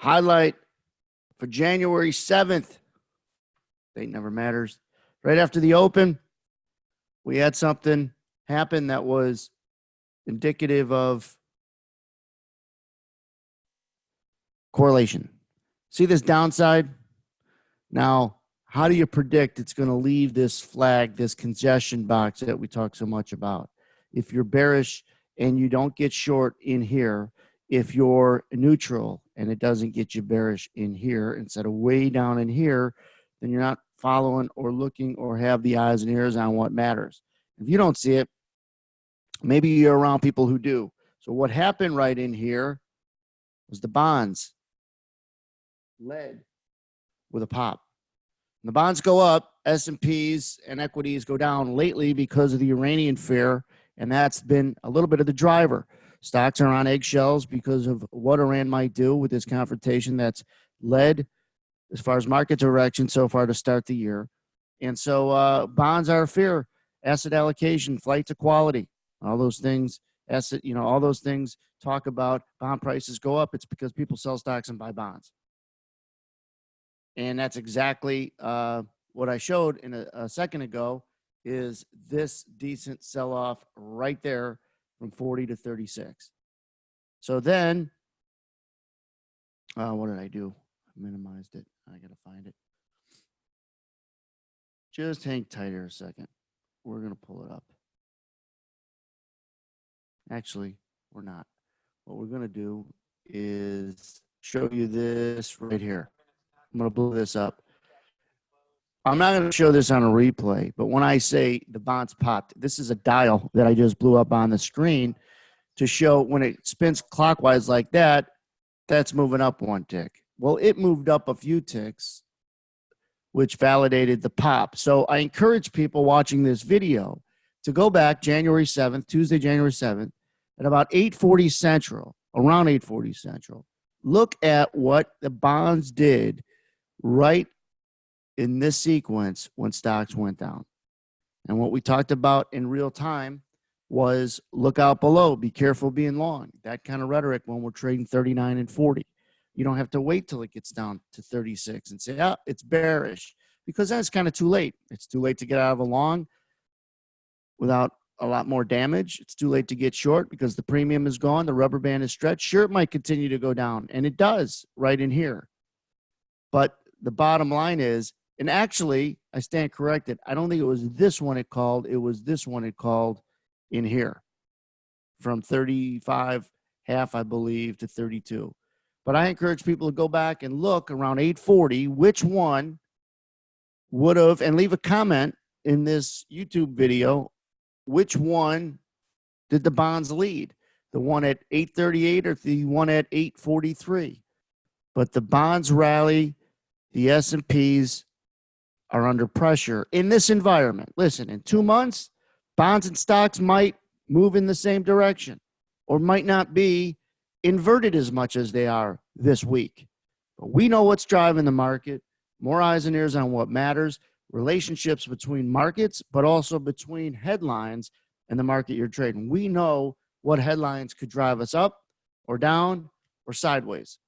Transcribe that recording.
highlight for January 7th. Date never matters. Right after the open, we had something happen that was indicative of correlation. See this downside? Now, how do you predict it's going to leave this flag, this congestion box that we talk so much about? If you're bearish and you don't get short in here, if you're neutral and it doesn't get you bearish in here instead of way down in here, then you're not following or looking or have the eyes and ears on what matters. If you don't see it, maybe you're around people who do. So what happened right in here was the bonds led with a pop. And the bonds go up, S&Ps and equities go down lately because of the Iranian fear, and that's been a little bit of the driver. Stocks are on eggshells because of what Iran might do with this confrontation that's led as far as market direction so far to start the year. And so bonds are a fear, asset allocation, flight to quality, all those things, asset, all those things talk about bond prices go up. It's because people sell stocks and buy bonds. And that's exactly what I showed in a second ago is this decent sell-off right there from 40 to 36. So then, what did I do? I minimized it. I got to find it. Just hang tight here a second. We're going to pull it up. Actually, we're not. What we're going to do is show you this right here. I'm going to blow this up. I'm not going to show this on a replay, but when I say the bonds popped, this is a dial that I just blew up on the screen to show when it spins clockwise like that, that's moving up one tick. Well, it moved up a few ticks, which validated the pop. So I encourage people watching this video to go back January 7th, Tuesday, January 7th, at about 8:40 Central, around 8:40 Central. Look at what the bonds did right in this sequence when stocks went down. And what we talked about in real time was look out below, be careful being long. That kind of rhetoric when we're trading 39 and 40. You don't have to wait till it gets down to 36 and say, oh, it's bearish, because that's kind of too late. It's too late to get out of a long without a lot more damage. It's too late to get short because the premium is gone. The rubber band is stretched. Sure, it might continue to go down, and it does right in here. But the bottom line is, and actually, I stand corrected. I don't think it was this one it called. It was this one it called in here from 35 half, I believe, to 32. But I encourage people to go back and look around 8:40, which one would have, and leave a comment in this YouTube video, which one did the bonds lead? The one at 8:38 or the one at 8:43? But the bonds rally, the S&Ps are under pressure in this environment. Listen, in 2 months, bonds and stocks might move in the same direction or might not be inverted as much as they are this week. But we know what's driving the market, more eyes and ears on what matters, relationships between markets, but also between headlines and the market you're trading. We know what headlines could drive us up or down or sideways.